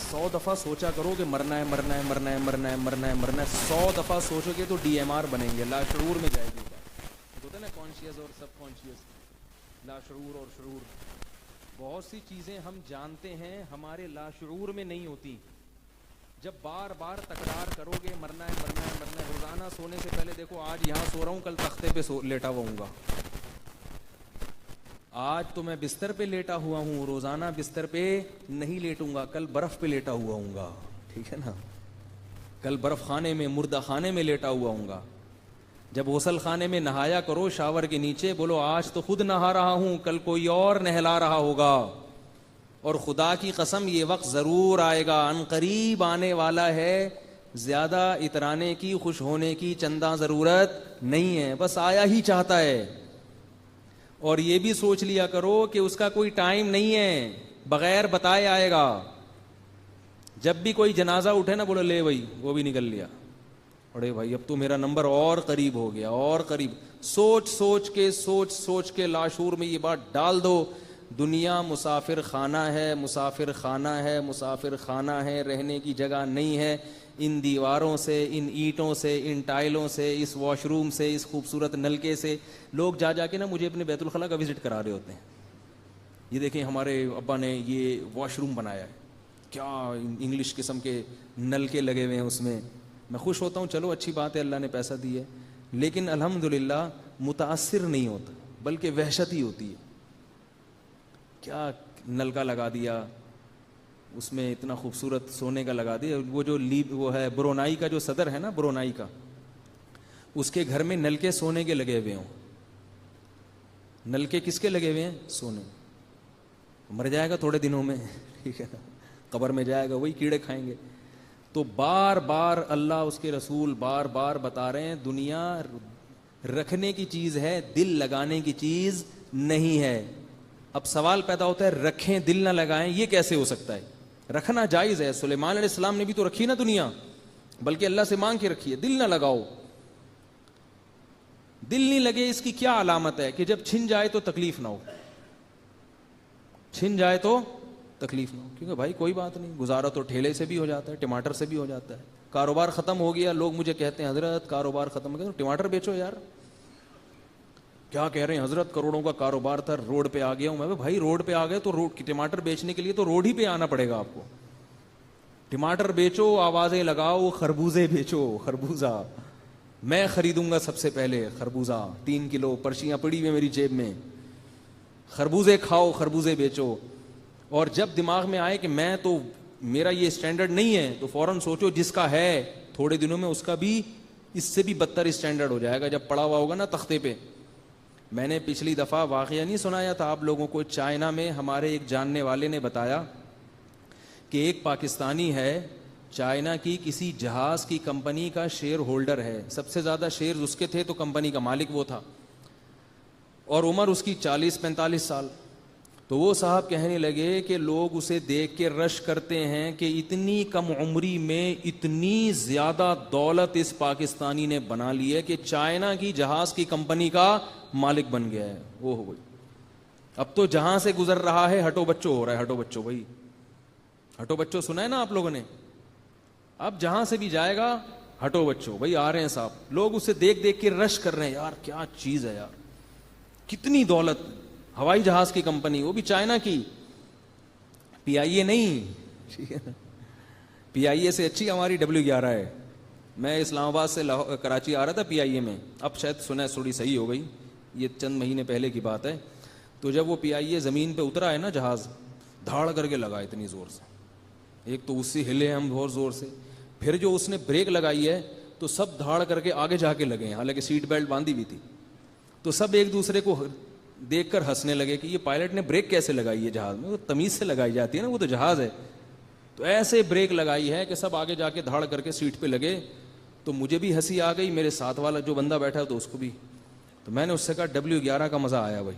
100 دفعہ سوچا کرو کہ مرنا ہے مرنا ہے مرنا ہے مرنا ہے مرنا ہے مرنا ہے. 100 دفعہ سوچو گے تو ڈی ایم آر بنیں گے, لاشعور میں جائے گی بات. ہوتا ہے نا کانشیس اور سب کانشیس, لاشعور اور شعور. بہت سی چیزیں ہم جانتے ہیں ہمارے لاشعور میں نہیں ہوتی. جب بار بار تکرار کرو گے مرنا ہے مرنا ہے مرنا ہے, روزانہ سونے سے پہلے دیکھو آج یہاں سو رہا ہوں, کل تختے پہ لیٹا ہوا ہوں گا. آج تو میں بستر پہ لیٹا ہوا ہوں, روزانہ بستر پہ نہیں لیٹوں گا, کل برف پہ لیٹا ہوا ہوں گا. ٹھیک ہے نا, کل برف خانے میں مردہ خانے میں لیٹا ہوا ہوں گا. جب غسل خانے میں نہایا کرو شاور کے نیچے, بولو آج تو خود نہا رہا ہوں, کل کوئی اور نہلا رہا ہوگا. اور خدا کی قسم یہ وقت ضرور آئے گا, ان قریب آنے والا ہے. زیادہ اترانے کی, خوش ہونے کی چندہ ضرورت نہیں ہے, بس آیا ہی چاہتا ہے. اور یہ بھی سوچ لیا کرو کہ اس کا کوئی ٹائم نہیں ہے, بغیر بتائے آئے گا. جب بھی کوئی جنازہ اٹھے نا, بولو لے بھائی وہ بھی نکل لیا, ارے بھائی اب تو میرا نمبر اور قریب ہو گیا اور قریب. سوچ سوچ کے لاشعور میں یہ بات ڈال دو, دنیا مسافر خانہ ہے, مسافر خانہ ہے, مسافر خانہ ہے, رہنے کی جگہ نہیں ہے. ان دیواروں سے, ان اینٹوں سے, ان ٹائلوں سے, اس واش روم سے, اس خوبصورت نلکے سے لوگ جا جا کے نا مجھے اپنے بیت الخلاء کا وزٹ کرا رہے ہوتے ہیں. یہ دیکھیں ہمارے ابا نے یہ واش روم بنایا ہے, کیا انگلش قسم کے نلکے لگے ہوئے ہیں اس میں. میں خوش ہوتا ہوں, چلو اچھی بات ہے, اللہ نے پیسہ دی ہے, لیکن الحمدللہ متاثر نہیں ہوتا, بلکہ وحشت ہی ہوتی ہے. کیا نلکا لگا دیا اس میں, اتنا خوبصورت سونے کا لگا دیا. وہ جو وہ ہے برونائی کا جو صدر ہے نا, برونائی کا, اس کے گھر میں نلکے سونے کے لگے ہوئے ہوں. نلکے کس کے لگے ہوئے ہیں؟ سونے. مر جائے گا تھوڑے دنوں میں, ٹھیک ہے نا, قبر میں جائے گا, وہی کیڑے کھائیں گے. تو بار بار اللہ اس کے رسول بار بار بتا رہے ہیں, دنیا رکھنے کی چیز ہے, دل لگانے کی چیز نہیں ہے. اب سوال پیدا ہوتا ہے, رکھیں دل نہ لگائیں, یہ کیسے ہو سکتا ہے؟ رکھنا جائز ہے, سلیمان علیہ السلام نے بھی تو رکھی نا دنیا, بلکہ اللہ سے مانگ کے رکھی ہے. دل نہ لگاؤ, دل نہیں لگے اس کی کیا علامت ہے؟ کہ جب چھن جائے تو تکلیف نہ ہو, چھن جائے تو تکلیف نہ ہو. کیونکہ بھائی کوئی بات نہیں, گزارا تو ٹھیلے سے بھی ہو جاتا ہے, ٹماٹر سے بھی ہو جاتا ہے. کاروبار ختم ہو گیا, لوگ مجھے کہتے ہیں حضرت کاروبار ختم ہو گیا, تو ٹماٹر بیچو یار. کیا کہہ رہے ہیں حضرت, کروڑوں کا کاروبار تھا, روڈ پہ آ گیا ہوں. میں بھائی روڈ پہ آ گئے تو روڈ ٹماٹر بیچنے کے لیے تو روڈ ہی پہ آنا پڑے گا آپ کو. ٹماٹر بیچو, آوازیں لگاؤ, خربوزے بیچو, خربوزہ میں خریدوں گا سب سے پہلے, خربوزہ 3 کلو, پرچیاں پڑی ہوئی میری جیب میں, خربوزے کھاؤ, خربوزے بیچو. اور جب دماغ میں آئے کہ میں تو میرا یہ اسٹینڈرڈ نہیں ہے, تو فوراً سوچو جس کا ہے تھوڑے دنوں میں اس کا بھی اس سے بھی بدتر اسٹینڈرڈ ہو جائے گا, جب پڑا ہوا ہوگا نا تختے پہ. میں نے پچھلی دفعہ واقعہ نہیں سنایا تھا آپ لوگوں کو, چائنا میں ہمارے ایک جاننے والے نے بتایا کہ ایک پاکستانی ہے, چائنا کی کسی جہاز کی کمپنی کا شیئر ہولڈر ہے, سب سے زیادہ شیئر اس کے تھے, تو کمپنی کا مالک وہ تھا, اور عمر اس کی 40-45 سال. تو وہ صاحب کہنے لگے کہ لوگ اسے دیکھ کے رش کرتے ہیں کہ اتنی کم عمری میں اتنی زیادہ دولت اس پاکستانی نے بنا لی ہے کہ چائنا کی جہاز کی کمپنی کا مالک بن گیا ہے. وہ ہو گئی, اب تو جہاں سے گزر رہا ہے ہٹو بچو ہو رہا ہے. ہٹو بچو, بھائی ہٹو بچو سنا ہے نا آپ لوگوں نے, اب جہاں سے بھی جائے گا ہٹو بچو, بھائی آ رہے ہیں صاحب. لوگ اسے دیکھ دیکھ کے رش کر رہے ہیں, یار کیا چیز ہے یار, کتنی دولت, ہوائی جہاز کی کمپنی, وہ بھی چائنا کی, پی آئی اے نہیں, پی آئی اے سے اچھی ہماری W11 ہے. میں اسلام آباد سے کراچی آ رہا تھا پی آئی اے میں, اب شاید سنا تھوڑی صحیح ہو گئی, یہ چند مہینے پہلے کی بات ہے. تو جب وہ پی آئی اے زمین پہ اترا ہے نا جہاز, دھاڑ کر کے لگا اتنی زور سے, ایک تو اس سے ہلے ہم بہت زور سے, پھر جو اس نے بریک لگائی ہے تو سب دھاڑ کر کے آگے جا کے لگے ہیں, حالانکہ سیٹ بیلٹ باندھی بھی تھی. تو سب ایک دوسرے کو دیکھ کر ہنسنے لگے کہ یہ پائلٹ نے بریک کیسے لگائی ہے جہاز میں, وہ تمیز سے لگائی جاتی ہے نا, وہ تو جہاز ہے. تو ایسے بریک لگائی ہے کہ سب آگے جا کے دھاڑ کر کے سیٹ پہ لگے. تو مجھے بھی ہنسی آ گئی, میرے ساتھ والا جو بندہ بیٹھا تو اس کو بھی. تو میں نے اس سے کہا W11 کا مزہ آیا بھائی,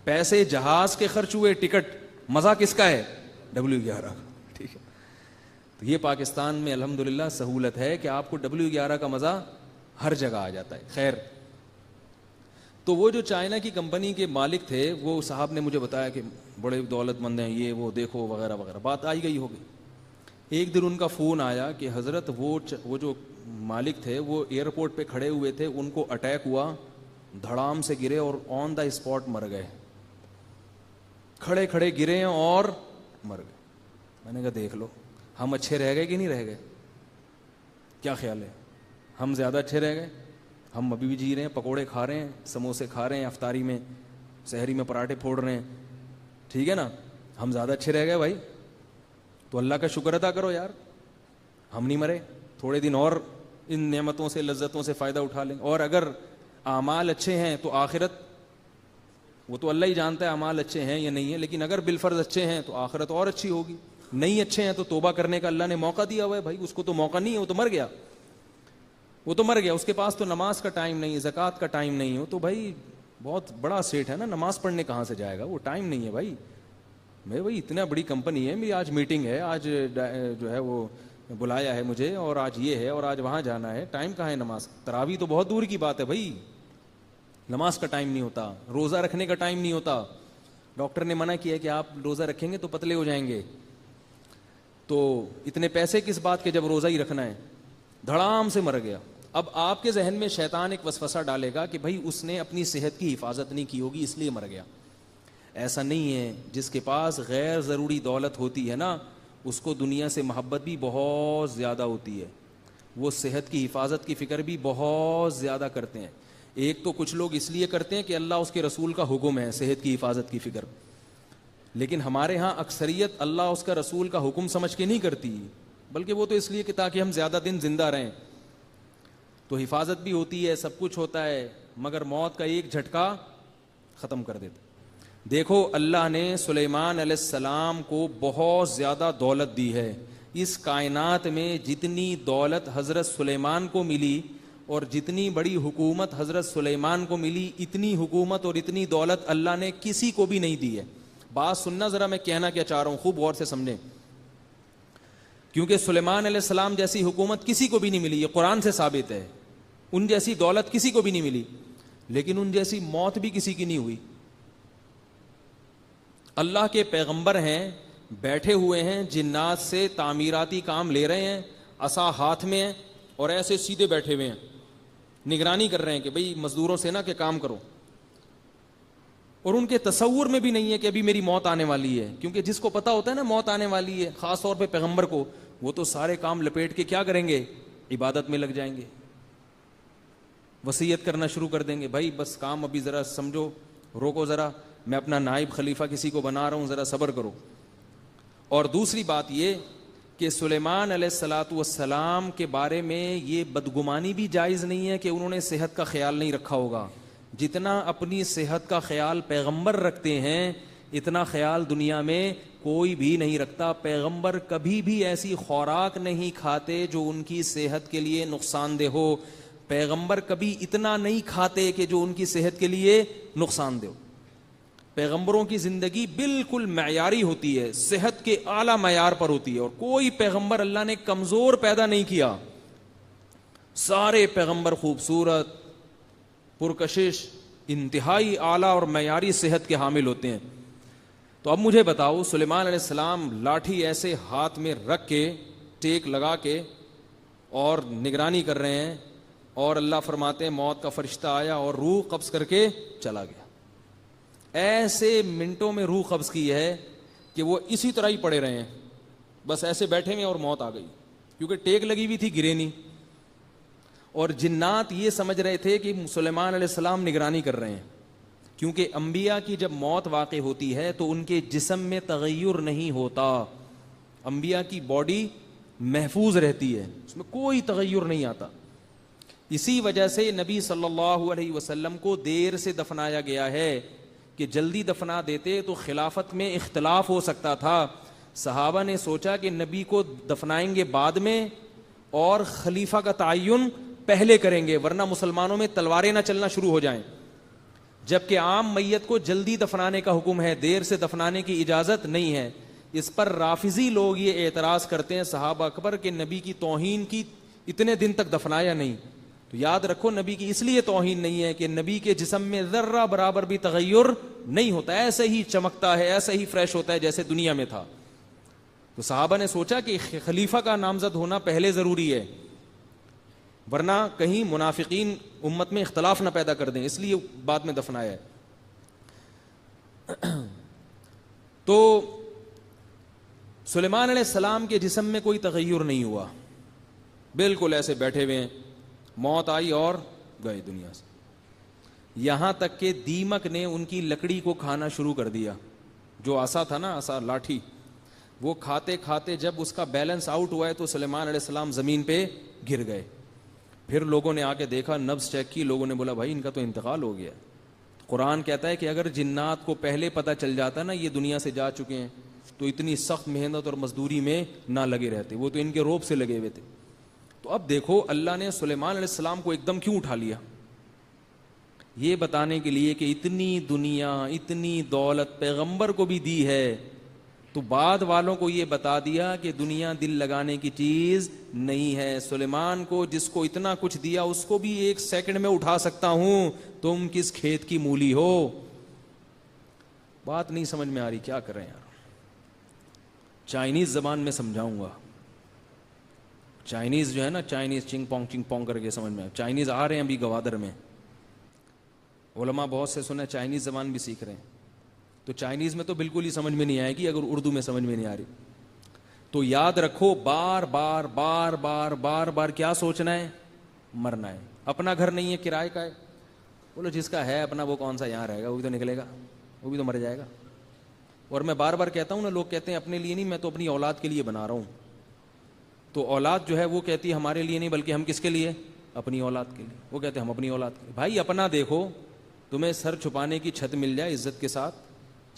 پیسے جہاز کے خرچ ہوئے, ٹکٹ, مزہ کس کا ہے؟ W11 کا. ٹھیک ہے, تو یہ پاکستان میں الحمدللہ سہولت ہے کہ آپ کو W11 کا مزہ ہر جگہ آ جاتا ہے. خیر, تو وہ جو چائنا کی کمپنی کے مالک تھے, وہ صاحب نے مجھے بتایا کہ بڑے دولت مند ہیں یہ وہ, دیکھو وغیرہ وغیرہ, بات آئی گئی ہوگی. ایک دن ان کا فون آیا کہ حضرت وہ جو مالک تھے وہ ایئرپورٹ پہ کھڑے ہوئے تھے, ان کو اٹیک ہوا, دھڑام سے گرے اور آن دا اسپاٹ مر گئے, کھڑے کھڑے گرے اور مر گئے. میں نے کہا دیکھ لو, ہم اچھے رہ گئے کہ نہیں رہ گئے؟ کیا خیال ہے, ہم زیادہ اچھے رہ گئے؟ ہم ابھی بھی جی رہے ہیں, پکوڑے کھا رہے ہیں, سموسے کھا رہے ہیں, افطاری میں سحری میں پراٹھے پھوڑ رہے ہیں, ٹھیک ہے نا, ہم زیادہ اچھے رہ گئے بھائی. تو اللہ کا شکر ادا کرو یار, ہم نہیں مرے, تھوڑے دن اور ان نعمتوں سے لذتوں سے فائدہ اٹھا لیں. اور اگر اعمال اچھے ہیں تو آخرت وہ تو اللہ ہی جانتا ہے اعمال اچھے ہیں یا نہیں ہیں, لیکن اگر بالفرض اچھے ہیں تو آخرت اور اچھی ہوگی. نہیں اچھے ہیں تو توبہ کرنے کا اللہ نے موقع دیا ہوا ہے بھائی, اس کو تو موقع نہیں ہے, وہ تو مر گیا, وہ تو مر گیا, اس کے پاس تو نماز کا ٹائم نہیں, زکوٰۃ کا ٹائم نہیں ہو, تو بھائی بہت بڑا سیٹ ہے نا, نماز پڑھنے کہاں سے جائے گا, وہ ٹائم نہیں ہے بھائی. میں بھائی اتنا بڑی کمپنی ہے میری, آج میٹنگ ہے, آج جو ہے وہ بلایا ہے مجھے, اور آج یہ ہے اور آج وہاں جانا ہے, ٹائم کہاں ہے نماز؟ تراویح تو بہت دور کی بات ہے بھائی, نماز کا ٹائم نہیں ہوتا, روزہ رکھنے کا ٹائم نہیں ہوتا. ڈاکٹر نے منع کیا ہے کہ آپ روزہ رکھیں گے تو پتلے ہو جائیں گے, تو اتنے پیسے کس بات کے جب روزہ ہی رکھنا ہے. دھڑام سے مر گیا. اب آپ کے ذہن میں شیطان ایک وسوسہ ڈالے گا کہ بھائی اس نے اپنی صحت کی حفاظت نہیں کی ہوگی اس لیے مر گیا. ایسا نہیں ہے, جس کے پاس غیر ضروری دولت ہوتی ہے نا, اس کو دنیا سے محبت بھی بہت زیادہ ہوتی ہے, وہ صحت کی حفاظت کی فکر بھی بہت زیادہ کرتے ہیں. ایک تو کچھ لوگ اس لیے کرتے ہیں کہ اللہ اس کے رسول کا حکم ہے صحت کی حفاظت کی فکر, لیکن ہمارے ہاں اکثریت اللہ اس کا رسول کا حکم سمجھ کے نہیں کرتی, بلکہ وہ تو اس لیے کہ تاکہ ہم زیادہ دن زندہ رہیں. تو حفاظت بھی ہوتی ہے, سب کچھ ہوتا ہے, مگر موت کا ایک جھٹکا ختم کر دیتا. دیکھو اللہ نے سلیمان علیہ السلام کو بہت زیادہ دولت دی ہے. اس کائنات میں جتنی دولت حضرت سلیمان کو ملی اور جتنی بڑی حکومت حضرت سلیمان کو ملی, اتنی حکومت اور اتنی دولت اللہ نے کسی کو بھی نہیں دی ہے. بات سننا ذرا, میں کہنا کیا چاہ رہا ہوں خوب غور سے سمجھیں, کیونکہ سلیمان علیہ السلام جیسی حکومت کسی کو بھی نہیں ملی, یہ قرآن سے ثابت ہے. ان جیسی دولت کسی کو بھی نہیں ملی, لیکن ان جیسی موت بھی کسی کی نہیں ہوئی. اللہ کے پیغمبر ہیں, بیٹھے ہوئے ہیں, جنات سے تعمیراتی کام لے رہے ہیں, عصا ہاتھ میں ہے اور ایسے سیدھے بیٹھے ہوئے ہیں, نگرانی کر رہے ہیں کہ بھئی مزدوروں سے نا کہ کام کرو. اور ان کے تصور میں بھی نہیں ہے کہ ابھی میری موت آنے والی ہے, کیونکہ جس کو پتا ہوتا ہے نا موت آنے والی ہے, خاص طور پہ پیغمبر کو, وہ تو سارے کام لپیٹ کے کیا کریں گے, عبادت میں لگ جائیں گے, وصیت کرنا شروع کر دیں گے, بھائی بس کام ابھی ذرا سمجھو, روکو ذرا, میں اپنا نائب خلیفہ کسی کو بنا رہا ہوں, ذرا صبر کرو. اور دوسری بات یہ کہ سلیمان علیہ الصلاۃ والسلام کے بارے میں یہ بدگمانی بھی جائز نہیں ہے کہ انہوں نے صحت کا خیال نہیں رکھا ہوگا. جتنا اپنی صحت کا خیال پیغمبر رکھتے ہیں اتنا خیال دنیا میں کوئی بھی نہیں رکھتا. پیغمبر کبھی بھی ایسی خوراک نہیں کھاتے جو ان کی صحت کے لیے نقصان دہ ہو. پیغمبر کبھی اتنا نہیں کھاتے کہ جو ان کی صحت کے لیے نقصان دہ ہو. پیغمبروں کی زندگی بالکل معیاری ہوتی ہے, صحت کے اعلیٰ معیار پر ہوتی ہے, اور کوئی پیغمبر اللہ نے کمزور پیدا نہیں کیا. سارے پیغمبر خوبصورت, پرکشش, انتہائی اعلیٰ اور معیاری صحت کے حامل ہوتے ہیں. تو اب مجھے بتاؤ, سلیمان علیہ السلام لاٹھی ایسے ہاتھ میں رکھ کے, ٹیک لگا کے, اور نگرانی کر رہے ہیں, اور اللہ فرماتے ہیں موت کا فرشتہ آیا اور روح قبض کر کے چلا گیا. ایسے منٹوں میں روح قبض کی ہے کہ وہ اسی طرح ہی پڑے رہے ہیں, بس ایسے بیٹھے ہیں اور موت آ گئی, کیونکہ ٹیک لگی ہوئی تھی, گرے نہیں. اور جنات یہ سمجھ رہے تھے کہ سلیمان علیہ السلام نگرانی کر رہے ہیں, کیونکہ انبیاء کی جب موت واقع ہوتی ہے تو ان کے جسم میں تغیر نہیں ہوتا, انبیاء کی باڈی محفوظ رہتی ہے, اس میں کوئی تغیر نہیں آتا. اسی وجہ سے نبی صلی اللہ علیہ وسلم کو دیر سے دفنایا گیا ہے, کہ جلدی دفنا دیتے تو خلافت میں اختلاف ہو سکتا تھا. صحابہ نے سوچا کہ نبی کو دفنائیں گے بعد میں اور خلیفہ کا تعین پہلے کریں گے, ورنہ مسلمانوں میں تلواریں نہ چلنا شروع ہو جائیں. جبکہ عام میت کو جلدی دفنانے کا حکم ہے, دیر سے دفنانے کی اجازت نہیں ہے. اس پر رافضی لوگ یہ اعتراض کرتے ہیں صحابہ اکبر کہ نبی کی توہین کی, اتنے دن تک دفنایا نہیں. تو یاد رکھو, نبی کی اس لیے توہین نہیں ہے کہ نبی کے جسم میں ذرہ برابر بھی تغیر نہیں ہوتا, ایسے ہی چمکتا ہے, ایسے ہی فریش ہوتا ہے جیسے دنیا میں تھا. تو تو صحابہ نے سوچا کہ خلیفہ کا نامزد ہونا پہلے ضروری ہے ورنہ کہیں منافقین امت میں اختلاف نہ پیدا کر دیں، اس لیے بعد میں دفنایا ہے۔ تو سلیمان علیہ السلام کے جسم میں کوئی تغیر نہیں ہوا، بالکل ایسے بیٹھے ہوئے ہیں، موت آئی اور گئے دنیا سے، یہاں تک کہ دیمک نے ان کی لکڑی کو کھانا شروع کر دیا، جو عصا تھا نا، عصا لاٹھی، وہ کھاتے کھاتے جب اس کا بیلنس آؤٹ ہوا ہے تو سلیمان علیہ السلام زمین پہ گر گئے۔ پھر لوگوں نے آ کے دیکھا، نبض چیک کی، لوگوں نے بولا بھائی ان کا تو انتقال ہو گیا۔ قرآن کہتا ہے کہ اگر جنات کو پہلے پتہ چل جاتا نا یہ دنیا سے جا چکے ہیں تو اتنی سخت محنت اور مزدوری میں نہ لگے رہتے، وہ تو ان کے روب سے لگے ہوئے تھے۔ تو اب دیکھو اللہ نے سلیمان علیہ السلام کو ایک دم کیوں اٹھا لیا؟ یہ بتانے کے لیے کہ اتنی دنیا، اتنی دولت پیغمبر کو بھی دی ہے، تو بعد والوں کو یہ بتا دیا کہ دنیا دل لگانے کی چیز نہیں ہے۔ سلیمان کو جس کو اتنا کچھ دیا اس کو بھی ایک سیکنڈ میں اٹھا سکتا ہوں، تم کس کھیت کی مولی ہو؟ بات نہیں سمجھ میں آ رہی، کیا کریں یار؟ چائنیز زبان میں سمجھاؤں گا، چائنیز جو ہے نا، چائنیز چنگ پونگ کر کے سمجھ میں، چائنیز آ رہے ہیں ابھی گوادر میں، علماء بہت سے سنے چائنیز زبان بھی سیکھ رہے ہیں، تو چائنیز میں تو بالکل ہی سمجھ میں نہیں آئے گی اگر اردو میں سمجھ میں نہیں آ رہی۔ تو یاد رکھو، بار بار بار بار بار بار کیا سوچنا ہے؟ مرنا ہے۔ اپنا گھر نہیں ہے، کرائے کا ہے، بولو جس کا ہے اپنا وہ کون سا یہاں رہے گا، وہ بھی تو نکلے گا، وہ بھی تو مر جائے گا۔ اور میں بار بار کہتا ہوں نا، لوگ کہتے ہیں اپنے لیے نہیں، میں تو اپنی اولاد کے لیے بنا رہا ہوں، تو اولاد جو ہے وہ کہتی ہے ہمارے لیے نہیں بلکہ ہم کس کے لیے؟ اپنی اولاد کے لیے۔ وہ کہتے ہیں ہم اپنی اولاد کے لیے۔ بھائی اپنا دیکھو، تمہیں سر چھپانے کی چھت مل جائے عزت کے ساتھ،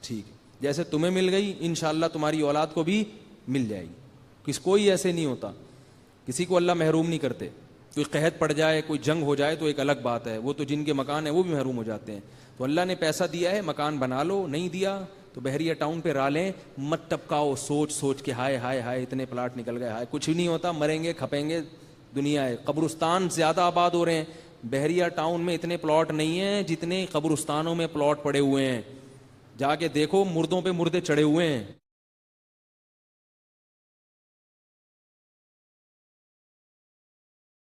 ٹھیک ہے، جیسے تمہیں مل گئی انشاءاللہ تمہاری اولاد کو بھی مل جائے گی۔ کوئی ایسے نہیں ہوتا، کسی کو اللہ محروم نہیں کرتے۔ کوئی قحط پڑ جائے، کوئی جنگ ہو جائے تو ایک الگ بات ہے، وہ تو جن کے مکان ہیں وہ بھی محروم ہو جاتے ہیں۔ تو اللہ نے پیسہ دیا ہے، مکان بنا لو، نہیں دیا تو بحریہ ٹاؤن پہ رالیں مت ٹپکاؤ سوچ سوچ کے، ہائے ہائے ہائے اتنے پلاٹ نکل گئے، ہائے کچھ نہیں ہوتا، مریں گے کھپیں گے، دنیا ہے۔ قبرستان زیادہ آباد ہو رہے ہیں، بحریہ ٹاؤن میں اتنے پلاٹ نہیں ہیں جتنے قبرستانوں میں پلاٹ پڑے ہوئے ہیں، جا کے دیکھو مردوں پہ مردے چڑھے ہوئے ہیں۔